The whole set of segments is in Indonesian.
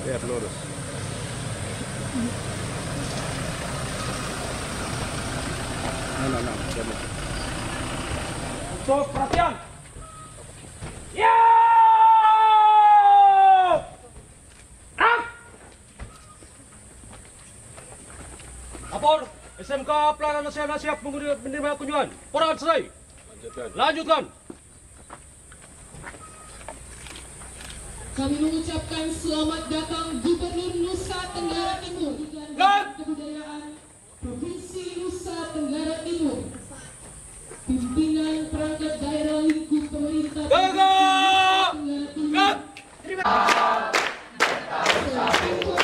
Lihat lurus. Nah, coba. So, perhatian. Ya! Lapor, SMK Pelayaran Nasional siap menerima kunjungan. Perangan selesai. Lanjutkan. Kami mengucapkan selamat datang Gubernur Nusa Tenggara Timur Dan Kebudayaan Provinsi Nusa Tenggara Timur, pimpinan perangkat daerah lingkup pemerintah Provinsi Nusa Tenggara Timur.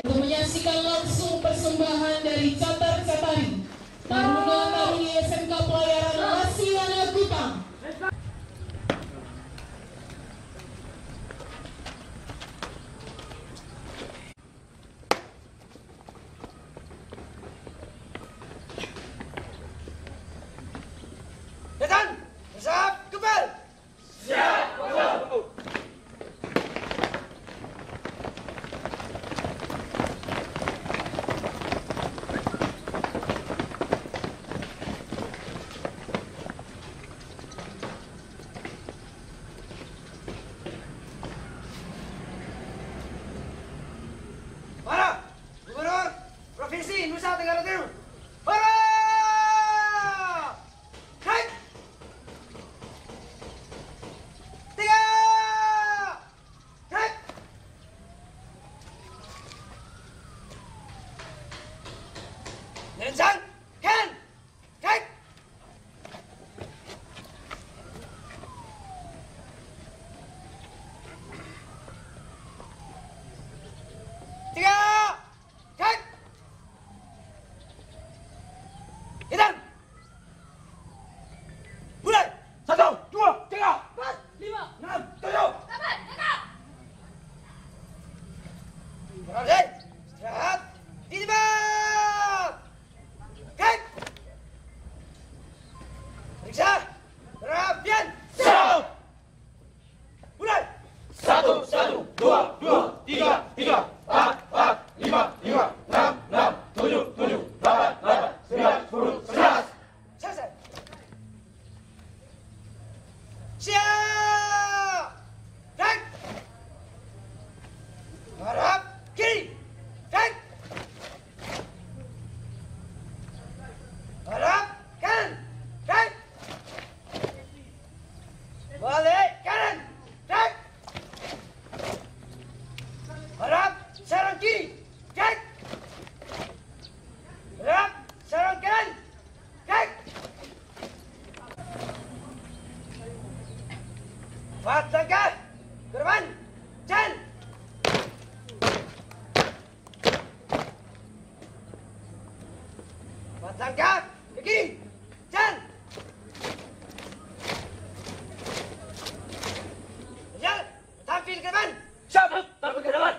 Untuk menyaksikan langsung persembahan dari Catar Catari Taruna Taruni SMK Pelayaran Lasiana Kupang. Provinsi Nusa Tenggara Timur. Para! Naik! 3! Naik! Rencang! Kan! Naik! 3! Naik! Hitam! Mulai! 1, 2, 3, 4, 5, 6, 7. Berhenti! Istirahat! Ditembak! Kek! Periksa! Perhatian! Siap! Mulai! 1, 1, 2, 2, 3, 3, 4, 4, 5, 5, 6, 6, 7, 7, 8, 8, 9, 10, 11. Selesai. Siap! Naik! Harap kiri! Naik! Harap kanan! Naik! Balik kanan! Naik! Harap serang kiri! Naik! Harap serang kanan! Naik! Empat langkah ke depan! Jalan! Empat langkah ke kiri! Jalan! Jalan! Tampil ke depan! Siap! Tampil ke depan!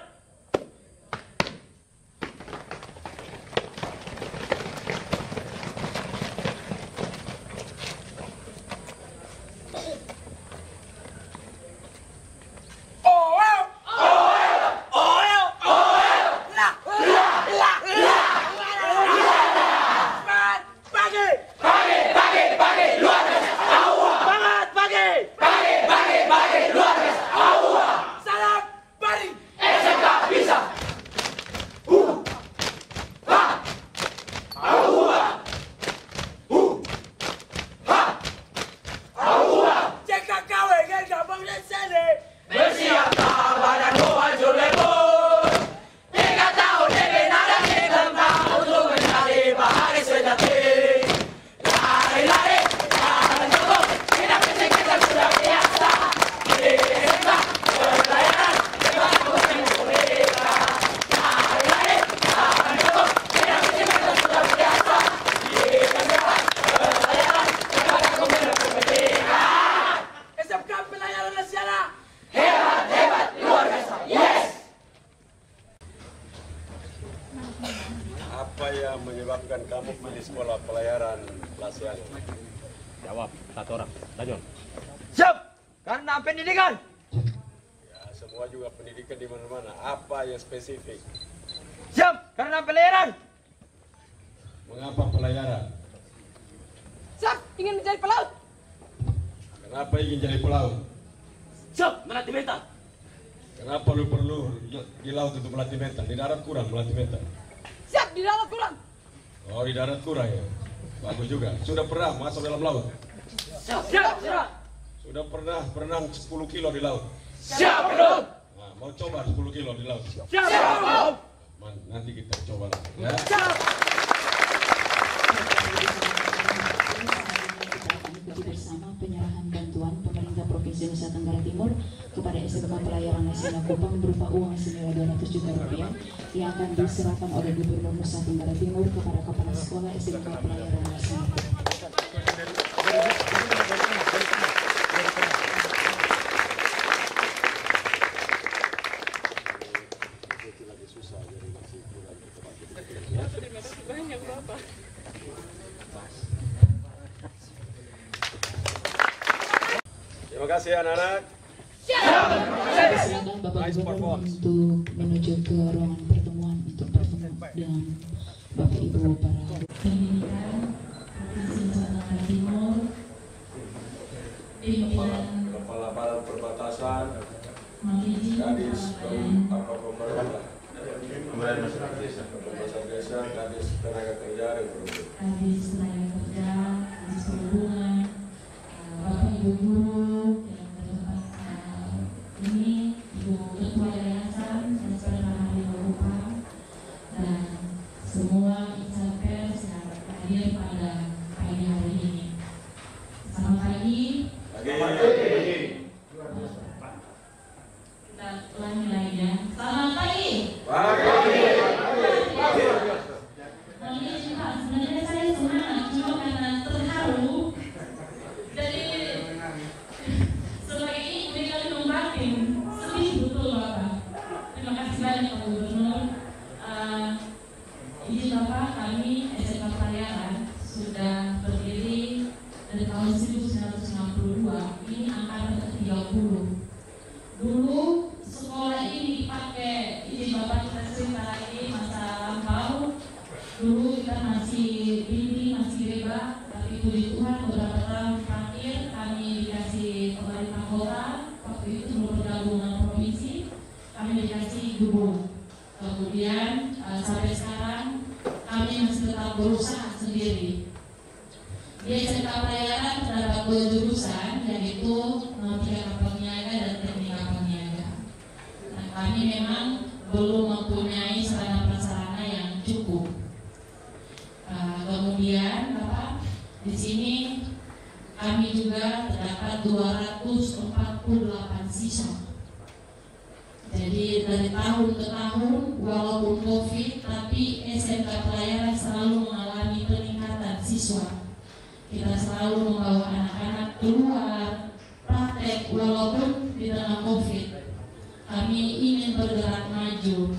Apa yang menyebabkan kamu pilih sekolah pelayaran Lasiana? Jawab satu orang. Lanjut. Siap! Karena pendidikan. Ya, semua juga pendidikan di mana-mana. Apa yang spesifik? Siap. Karena pelayaran. Mengapa pelayaran? Siap, ingin menjadi pelaut. Kenapa ingin jadi pelaut? Siap, melatih mental. Kenapa lu perlu di laut untuk melatih mental? Di darat kurang melatih mental. Siap, di dalam kurang. Oh, di darat kurang ya? Bagus juga. Sudah pernah masuk dalam laut? Siap, siap, siap. Sudah pernah berenang 10 kilo di laut? Siap, Bro. Nah, mau coba 10 kilo di laut? Siap, Bro. Nanti kita coba lagi ya. Ikuti bersama penyerahan bantuan pemerintah Provinsi Nusa Tenggara Timur kepada SMK Pelayaran Nasional Kupang berupa uang senilai 200 juta rupiah yang akan diserahkan oleh Gubernur Nusa Tenggara Timur kepada kepala sekolah SMK Pelayaran Nasional Kupang. Terima kasih anak-anak. Silakan Bapak Gubernur untuk menuju ke ruangan pertemuan untuk bertemu dengan Bapak Ibu para pendidikan Provinsi Nusa Tenggara Timur, pimpinan Kepala Badan Perbatasan, Malaysia, Kadis Pemerintah, Pembangunan Desa, Kadis Tenaga Kerja Republik. Kadis Tenaga Kerja, Kadis Perhubungan, Bapak Ibu guru yang bertempat ini, Ibu Ketua Yayasan SPN Harimau Kupang, dan semua insan pers yang hadir pada pagi hari ini. Selamat pagi. Kita ulangi lagi ya. Selamat pagi. Mohon izin Pak, sebenarnya saya semangat cuma karena terharu. Jadi sebagai ibu kali membatin sedih betul Bapak. Terima kasih banyak Pak Gubernur. Izin Bapak, kami SMK Pelayaran sudah berdiri dari tahun 1962. Ini angkatan ke-30. Dulu sekolah ini dipakai, izin Bapak kita cerita lagi masa lampau. Dulu kita masih bimbing, masih bebas, tapi puji Tuhan beberapa tahun terakhir kami dikasih pemerintah kota, waktu itu belum bergabung dengan provinsi, kami dikasih gubernur. Kemudian sampai sekarang kami masih tetap berusaha sendiri. Di SMK Pelayaran terdapat 2 jurusan, yaitu Nautika Kapal Niaga dan Teknik Kapal Niaga. Nah, kami memang belum mempunyai sarana prasarana yang cukup. Kemudian Bapak, di sini kami juga terdapat 248 siswa. Jadi dari tahun ke tahun, walaupun COVID, tapi SMK Pelayaran selalu mengalami peningkatan siswa. Kita selalu membawa anak-anak keluar praktek walaupun di tengah COVID. Kami ingin bergerak maju.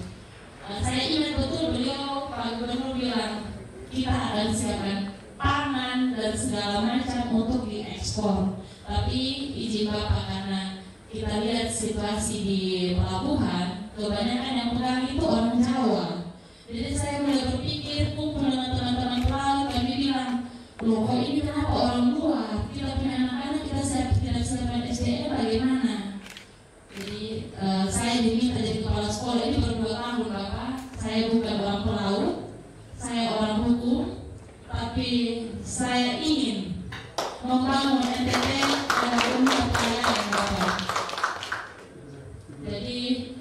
Saya ingat betul beliau Pak Gubernur bilang kita akan siapkan pangan dan segala macam untuk diekspor. Tapi izin Bapak, karena kita lihat situasi di pelabuhan, kebanyakan yang pegang itu orang Jawa. Jadi saya mulai berpikir, kumpul dengan teman-teman pelaut, kami bilang, loh kok ini kenapa orang luar? Kita punya anak-anak, kita siapkan SDM bagaimana? Jadi saya diminta jadi kepala sekolah ini baru 2 tahun Bapak. Saya bukan orang pelaut, saya orang hukum, tapi saya ingin membangun NTT pada dunia pelayaran Bapak. Jadi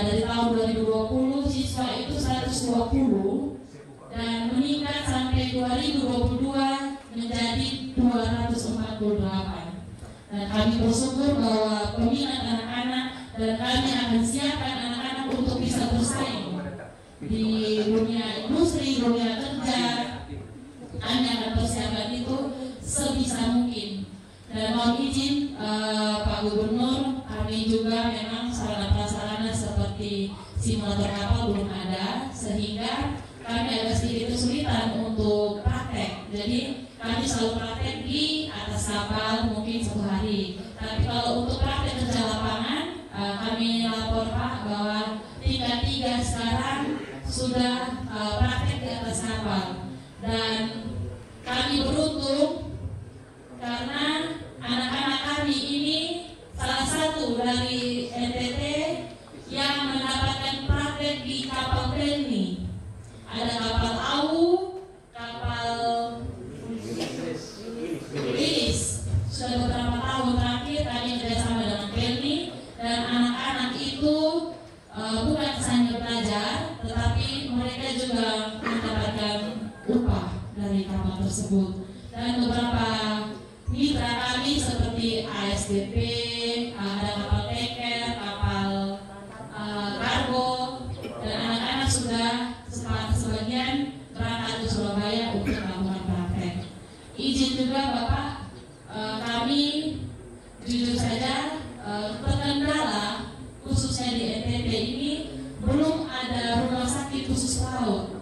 dari tahun 2020 siswa itu 120 dan meningkat sampai 2022 menjadi 248. Dan kami bersyukur bahwa peminat anak-anak dan kami akan siapkan anak-anak untuk bisa bersaing di dunia industri, dunia kerja. Kami akan persiapkan itu sebisa mungkin. Dan mohon izin Pak Gubernur, kami juga memang sarana prasarana seperti simulator kapal belum ada, sehingga kami agak sedikit kesulitan untuk praktek. Jadi kami selalu praktek di atas kapal mungkin 1 hari. Tapi kalau untuk praktek kerja lapangan, kami lapor Pak bahwa tingkat 3 sekarang sudah praktek di atas kapal. Dan kami beruntung karena anak-anak kami ini salah satu dari NTT yang mendapatkan praktek di kapal TNI. Ada kapal AU, kapal Wilis. Sudah beberapa tahun terakhir kami kerjasama dengan TNI, dan anak-anak itu bukan hanya belajar, tetapi mereka juga mendapatkan upah dari kapal tersebut. Dan beberapa mitra kami seperti ASDP, ada kapal tanker, kapal kargo, dan anak-anak sudah sebagian berangkat ke Surabaya untuk melakukan praktek. Izin juga Bapak, kami jujur saja terkendala khususnya di NTT ini belum ada rumah sakit khusus laut.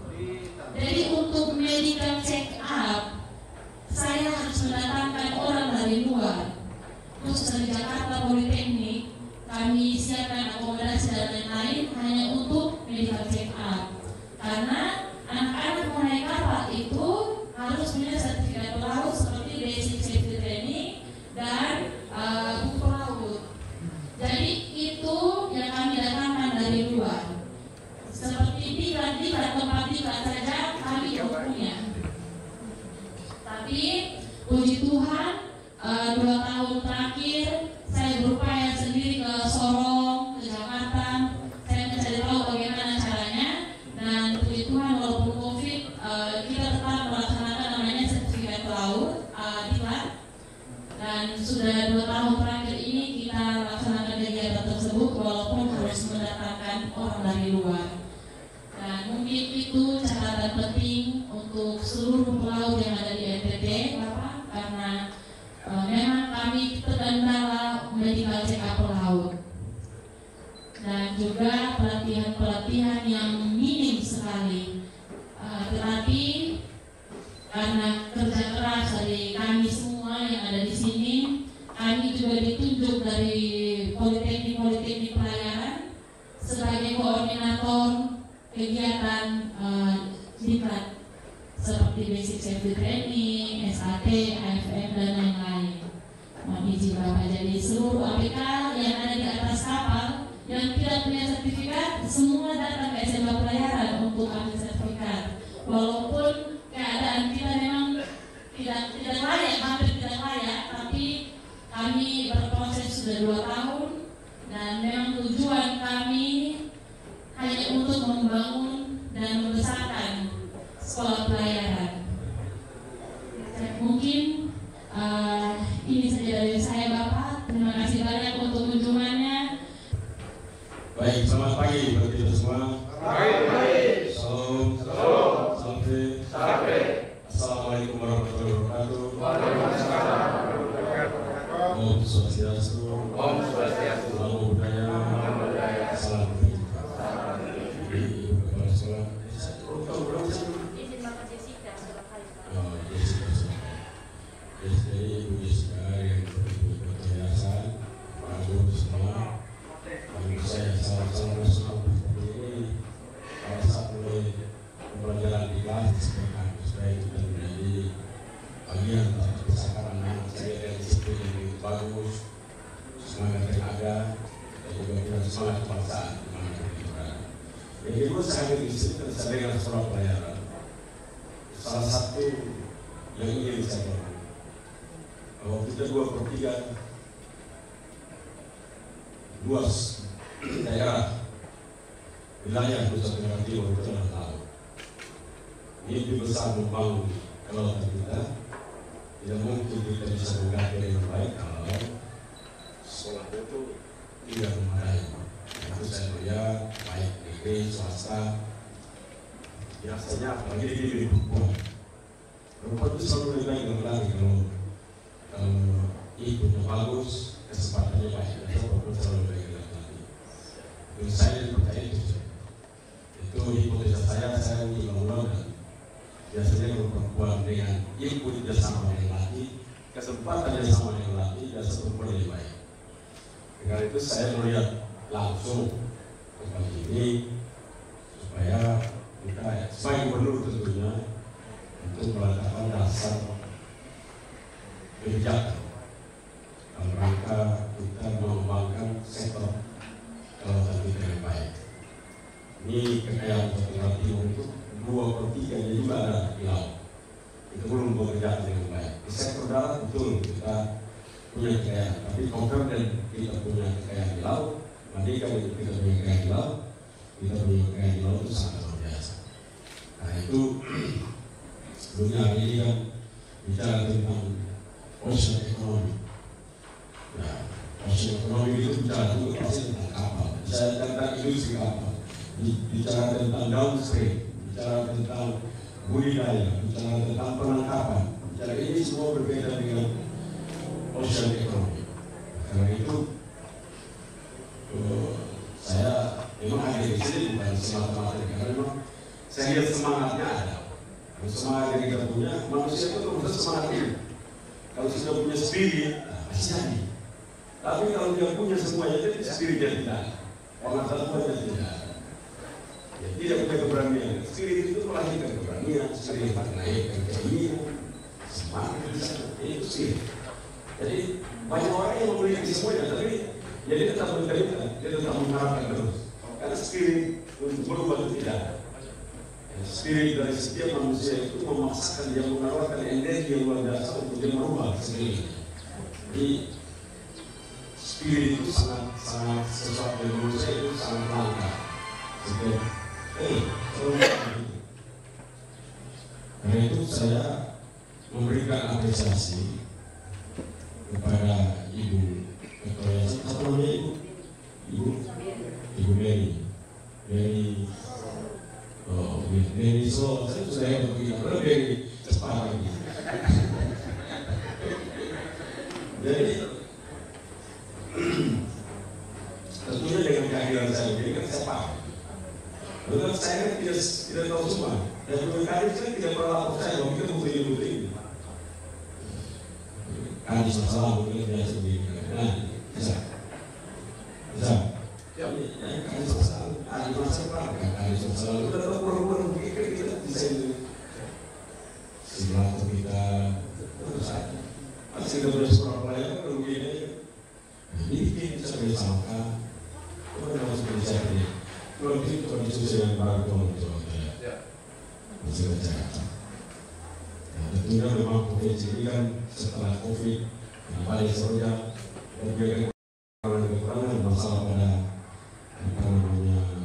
Jadi untuk medical check up saya harus mendatangkan orang dari luar. Khusus dari Jakarta Politeknik, kami siapkan akomodasi dan lain-lain hanya untuk medical check up. Karena anak-anak mau naik kapal itu harus punya sertifikat pelaut seperti basic safety training dan buku pelaut. Jadi itu yang kami datangkan dari luar. Seperti diklat tempat diklat saja kami tidak punya. Tapi puji Tuhan 2 tahun terakhir saya berupaya sendiri ke Sorong, ke Jakarta. Saya mencari tahu bagaimana caranya, dan puji Tuhan walaupun COVID kita tetap melaksanakan namanya sertifikat pelaut diklat. Dan sudah 2 tahun terakhir ini kita laksanakan kegiatan tersebut walaupun harus mendatangkan orang dari luar. Dan mungkin itu catatan penting untuk seluruh pelaut yang ada di NTT, Bapak, karena memang kami terkendala medical check up pelaut, dan juga pelatihan-pelatihan yang minim sekali. Tetapi karena kerja keras dari kami semua yang ada di sini, kami juga ditunjuk dari Politeknik Pelayaran sebagai koordinator kegiatan diklat seperti basic safety training, SAT, AFM, dan lain-lain. Mohon izin Bapak, jadi seluruh ABK yang ada di atas kapal yang tidak punya sertifikat semua datang ke SMA Pelayaran untuk ambil sertifikat. Walaupun keadaan kita memang tidak layak, hampir tidak layak, tapi kami berproses sudah 2 tahun, dan memang tujuan kami hanya untuk membangun dan membesarkan sekolah pelayaran. Mungkin ini saja dari saya Bapak. Terima kasih banyak untuk kunjungannya. Baik, selamat pagi bagi kita semua. Baik. Salam. Assalamualaikum warahmatullahi wabarakatuh. Waalaikumsalam warahmatullahi wabarakatuh. Om Swastiastu. Om Swastiastu. Namo Buddhaya. Salam kebajikan. Kepala sekolah. Izin Bapak Jessica Surabaya. Jadi Ibu Jessica yang berikut yayasan, Pak Guru semua, menurut saya sama-sama bersama ini pada saat mulai pembelajaran di kelas supaya kita menjadi bagian dari perpustakaan anak saya yang disiplin yang bagus, semangat yang ada, dan juga kita semangat kebangsaan di mana kita berada. Yang kedua sangat disiplin saya dengan sekolah pelayaran. Salah satu yang ingin saya bawa, bahwa kita 2/3 luas daerah wilayah Nusa Tenggara Timur itu adalah laut. Mimpi besar membangun kelautan kita, tidak mungkin kita bisa menggapai yang baik kalau sekolah itu tidak memadai. Itu saya lihat baik negeri swasta, biasanya apalagi di perempuan itu selalu lebih baik laki-laki kalau ibunya bagus, kesempatannya baik, perempuan selalu baik laki-laki. Dan saya percaya itu hipotesa saya di bangunan biasanya kalau perempuan dengan input dia sama dengan laki, kesempatan dia sama dengan laki, dan perempuan lebih baik. Karena itu saya melihat langsung tempat ini supaya kita sebagai gubernur tentunya untuk meletakkan dasar kebijakan dalam rangka kita mengembangkan sektor kelautan kita yang baik. Ini kekayaan Jawa Timur itu 2/3-nya juga ada di laut. Itu belum bekerja dengan baik. Di sektor darat betul kita punya kekayaan, tapi kompeten kita punya kekayaan di laut, Mandika itu kita punya kekayaan di laut, kita punya kekayaan di laut itu sangat luar biasa. Nah itu dunia ini kan bicara tentang ocean economy. Nah, ocean economy itu bicara juga pasti tentang kapal, bicara tentang industri kapal, bicara tentang downstream, bicara tentang budidaya, bicara tentang penangkapan. Bicara ini semua berbeda dengan ocean economy. Karena itu saya memang ada di sini bukan semata-mata karena memang saya lihat semangatnya ada. Kalau semangat yang kita punya, manusia itu harus semangat ini. Kalau sudah punya spirit, pasti jadi. Tapi kalau dia punya semuanya, jadi spiritnya tidak ada. Pengetahuannya tidak ada. Ya, tidak punya keberanian. Spirit itu melahirkan keberanian, spirit menaikkan keinginan, semangat di sana. Itu spirit. Jadi banyak orang yang memiliki semuanya, tapi jadi tetap menderita, dia tetap mengharapkan terus. Karena spirit untuk berubah itu tidak ada. Spirit dari setiap manusia itu memaksakan dia mengeluarkan energi yang luar biasa untuk dia merubah sendiri. Jadi spirit itu sangat sesuatu yang menurut saya itu sangat langka. Setiap karena itu saya memberikan apresiasi kepada Ibu Ketua Yayasan. Apa namanya Ibu Mary. Dari so, saya sudah begini, lebih cepat lagi. Jadi tentunya dengan kehadiran saya ini kan saya paham. Betul, saya tidak tahu semua. Dan berkali saya tidak pernah lapor saya bahwa kita butuh ini. Kadis masalah mungkin biasa begini. Nah, bisa. Kadis masalah, kadis masalah, kadis masalah. Udah tahu kurang-kurang begini kita bisa ini. Sebelah kita terus saja. Masih ada beberapa pelayanan kalau begini. Ini bisa bersamakan. Kita harus berbicara. Kalau itu diskusi yang baru itu masih berjalan. Tentunya memang provinsi ini kan setelah COVID yang paling serunya berbagai kekurangan masalah pada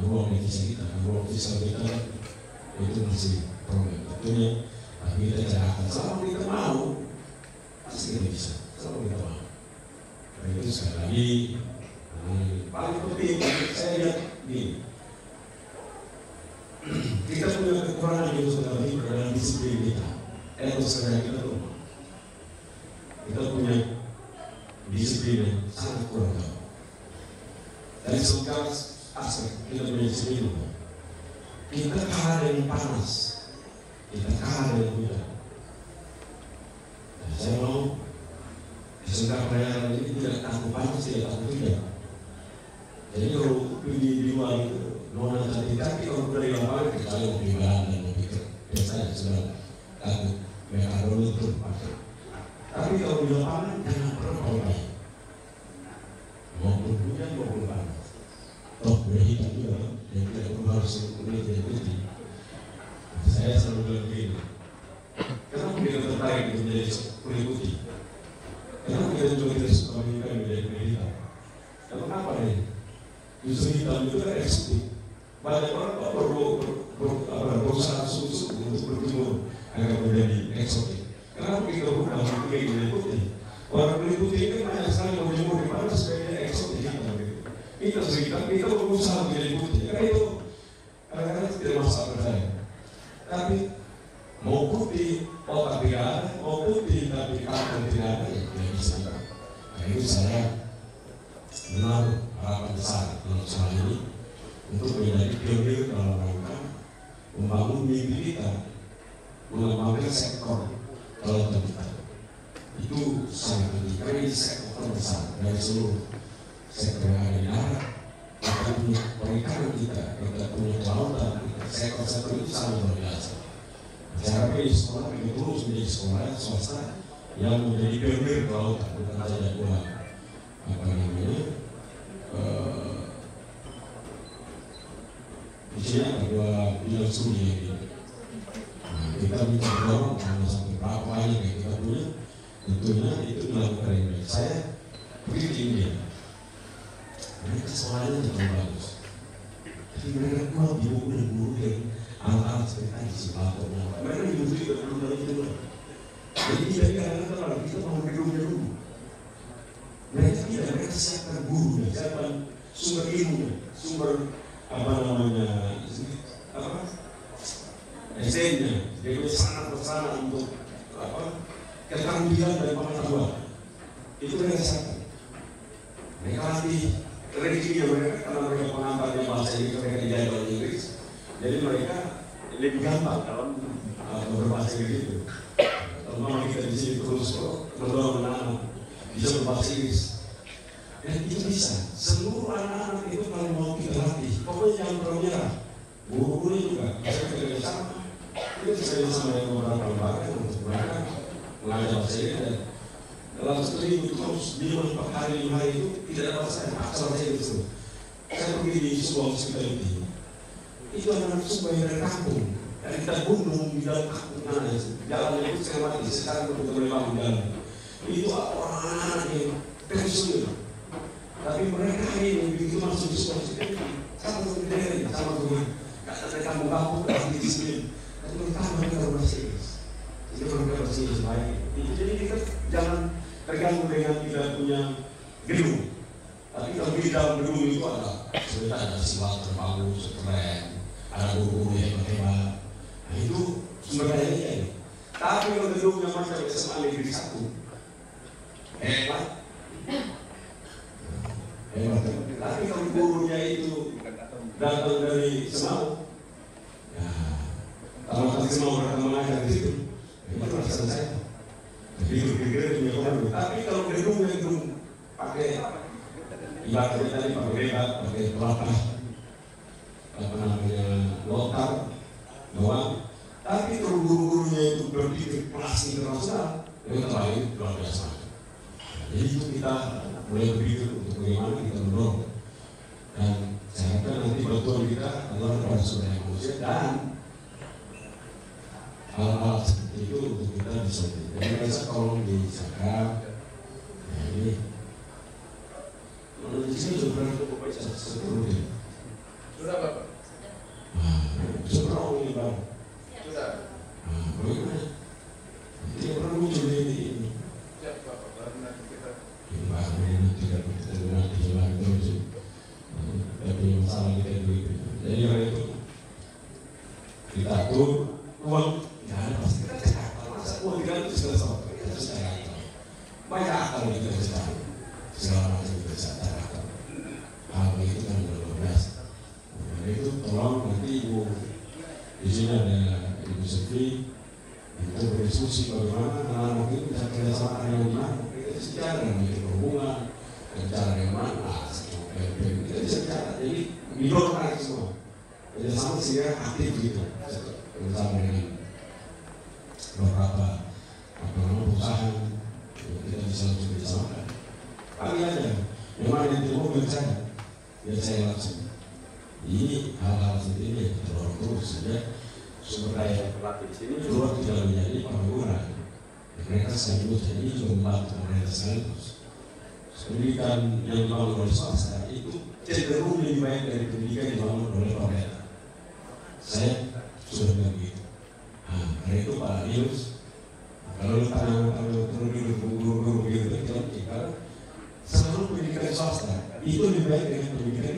ruang devisa kita, ruang devisa kita itu masih problem. Tentunya tapi kita carakan selama kita mau pasti kita bisa, selama kita mau. Karena itu sekali lagi paling penting saya lihat ini. Kita punya kekurangan itu sebenarnya dalam disiplin kita. Ekosistem kita tuh, kita punya disiplin yang sangat kurang. Dari segala aspek kita punya disiplin. Kita kalah dengan panas, kita kalah dengan hujan. Dan saya mau sesudah pelayanan ini tidak takut panas, tidak takut hujan. Jadi kalau pergi di luar itu nona cantik, tapi kalau dari lapangan kita mau peribadahan dan mau pikir biasanya sudah takut mereka dulu itu pakai. Tapi kalau di lapangan jangan pernah pakai maupun hujan maupun panas. Toh udah hitam juga, dan tidak perlu harus kulit dan putih. Saya selalu bilang begini, kenapa kita tertarik untuk menjadi kulit putih? Kenapa kita juga tidak suka menjadi kulit hitam? Kenapa nih? Justru hitam itu kan eksotik. Banyak orang berusaha sungguh-sungguh untuk berjemur agar menjadi eksotik. Kenapa kita bukan kulit putih? Orang kulit putih itu banyak sekali berjemur di mana supaya dia eksotik hitam. Kita berusaha menjadi putih. Karena itu kadang-kadang tidak masalah saya. Tapi mau putih, otak tidak ada, mau putih tapi karakter tidak ada, ya tidak bisa. Nah itu saya menaruh harapan besar dalam soal ini untuk menjadi pionir dalam rangka membangun mimpi kita mengembangkan sektor kelautan kita. Itu sangat penting karena ini sektor terbesar dari seluruh sektor yang ada di darat. Kita punya perikanan kita punya kelautan kita. Sektor-sektor itu sangat luar biasa. Saya harap ini sekolah ini terus menjadi sekolah swasta yang menjadi pionir kelautan, bukan saja dua di sini ada dua bidang studi ini. Nah, kita minta dorong sampai berapa banyak yang kita punya, tentunya itu dilakukan yang baik. Saya pergi di India, mereka sekolahnya tidak bagus, tapi mereka kuat di guru yang alat-alat seperti tadi si laptop, mereka juga belum dari itu. Jadi tidak kadang-kadang kita mau gedungnya dulu. Mereka tidak, mereka siapkan guru, siapkan sumber ilmu, sumber SDM-nya, jadi sangat bersama untuk keterampilan dan pengetahuan. Itu mereka siapkan. Mereka latih rezekinya mereka karena mereka pengantarnya bahasa Inggris, mereka dijaga oleh Inggris. Jadi mereka lebih gampang dalam berbahasa Inggris itu. Terutama kita di sini terus mendorong anak-anak bisa berbahasa Inggris. Dan itu bisa. Seluruh anak-anak itu kalau mau kita latih, pokoknya jangan pernah menyerah. Guru-gurunya juga. Saya kerja sama. Kita bisa sama dengan beberapa lembaga untuk mereka mengajar bahasa Inggris. Dalam seminggu terus 5 hari itu tidak ada bahasa Inggris. Saya pergi di sebuah hospitality. Itu anak-anak Subang dari kampung. Dan kita gunung di dalam kampung mana itu. Jalan itu saya mati. Sekarang kita boleh bangun jalan. Itu orang-anak yang pensiun. Tapi mereka ini begitu masuk di sekolah sama seperti daerah, sama dengan kata kampung-kampung di disiplin. Tapi mereka bahasa Inggris. Itu mereka bahasa Inggris baik. Jadi kita jangan terganggu dengan tidak punya gedung. Tapi kalau di dalam gedung itu ada sebenarnya ada silat terbagus, keren, ada guru-guru yang hebat. Nah itu sumber dayanya ini. Tapi kalau gedungnya macam SMA Negeri 1, hebat. Tapi kalau gurunya itu datang dari Semau, ya, kalau dari Semau datang mengajar di situ, itu perasaan saya. Itu kira-kira punya orang. Tapi kalau gedungnya itu pakai ibaratnya tadi pakai bebat, pakai pelatah, apa namanya lokal, doang. Tapi kalau guru-gurunya itu berpikir kelas internasional, itu terlalu luar biasa. Jadi itu kita mulai berpikir untuk bagaimana kita mendorong. Dan saya harapkan nanti bantuan kita adalah kepada sumber daya manusia dan hal-hal seperti itu untuk kita bisa. Jadi mereka tolong dijaga. Ya ini, di sini sudah berapa seluruhnya? Sudah Bapak. Sudah orang ini Pak. Sudah. Bagaimana? Nanti orang muncul ini. Siap Bapak, baru nanti kita. Baru ini tidak kita nanti jalan terus. Tapi masalah kita itu. Jadi orang itu kita atur uang. Ya ada pasti kita cekak. Masa uang kita itu segala sama. Kita harus cekak. Banyak akal kita bisa. Segala macam kita bisa cekak. Hal itu kan luar biasa. Nah itu tolong nanti Ibu di sini ada Ibu Sefi itu berdiskusi bagaimana anak-anak itu bisa kerjasama dengan mana. Kita secara dengan perhubungan, cara yang mana, kita bisa cara. Jadi didorong semua. Kerjasama sehingga aktif gitu. Bersama dengan beberapa perusahaan kita bisa langsung bersama. Kali aja, memang yang mau bercanda, biar saya langsung. Ini hal-hal seperti ini terlalu terus saja sumber daya pelatih di sini keluar tidak menjadi pengangguran. Mereka sekaligus jadi membantu mereka sekaligus. Pendidikan yang dibangun oleh swasta itu cenderung lebih baik dari pendidikan yang dibangun oleh pemerintah. Saya sudah bilang begitu. Nah, karena itu Pak Yus, kalau guru-guru begitu kita selalu pendidikan swasta itu lebih baik dengan pendidikan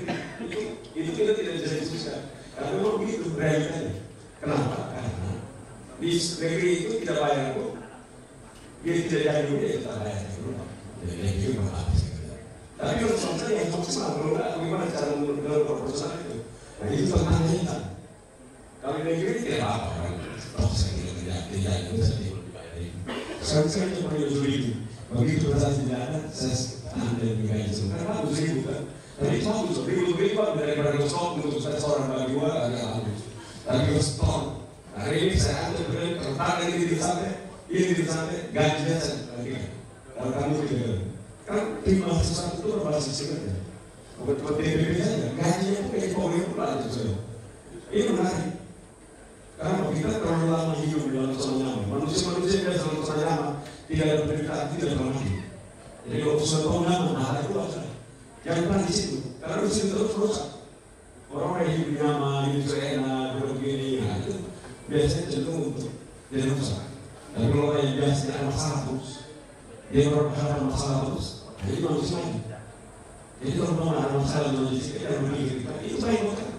itu kita tidak bisa diskusikan. Karena memang begitu realitanya. Kenapa? Karena di negeri itu tidak bayar pun dia tidak jadi dia tidak bayar dulu. Jadi itu habis. Tapi kalau swasta yang maksimal, kalau nggak bagaimana cara mengenal proposal itu? Nah itu tantangannya kita. Kalau di negeri tidak apa-apa kan, proses yang kita kerjakan. tidak itu saya tidak dibayar. Sekarang cuma itu. Begitu berasa tidak ada, saya anda dibayar itu. Karena bagus itu kan. Tapi bagus, ribu-ribu daripada stop untuk seorang bagi dua agak bagus. Tapi stop. Hari ini saya ambil beli kertas ini di sampai gajinya saya berikan. Kalau kamu tidak, kan tim mahasiswa itu berbasis sebenarnya. Buat PBB saja, gajinya itu kayak pokoknya pula itu saja. Ini menarik. Karena kita terlalu lama hidup di dalam zona nyaman. Manusia biasa dalam zona nyaman tidak ada penderitaan, tidak ada mati. Jadi kalau sudah tahu nyaman, ada keluar saja. Jangan pernah di situ. Karena di situ terus rusak. Orang yang hidup nyaman, hidup enak, hidup begini, nah itu biasanya cenderung untuk jadi rusak. Tapi kalau orang yang biasa ada masalah terus, dia berharap masalah terus, jadi manusia lagi. Jadi kalau ada masalah dalam diri kita, kita berpikir, itu baik bukan?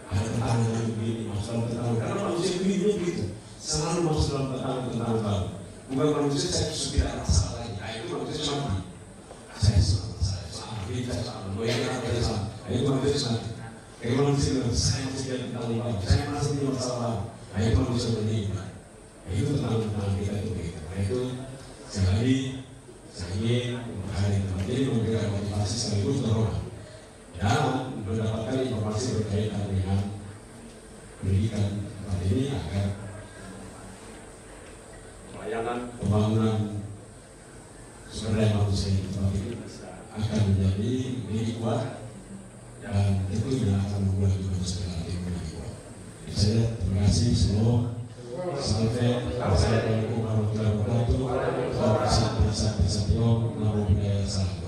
Ada tetangga yang begini, masalah tetangga. Karena manusia begitu, selalu masuk dalam tetangga. Bukan manusia saya sudah ada masalah lagi. Nah itu manusia mati. Saya sama, kita sama, itu manusia mati. Kayak manusia saya masih jadi tetangga, saya masih punya masalah. Nah itu manusia meninggal. Itu tentang kita itu begitu. Nah itu sekali saya ingin hari ini memberikan motivasi sekaligus dorong dan mendapatkan informasi berkaitan dengan pendidikan tempat ini agar pelayanan pembangunan sumber daya manusia di tempat ini akan menjadi lebih kuat dan tentunya akan membuat juga segala tim lebih kuat. Saya terima kasih semua. Sampai Assalamualaikum warahmatullahi wabarakatuh. Terima kasih. Namo Buddhaya. Salam.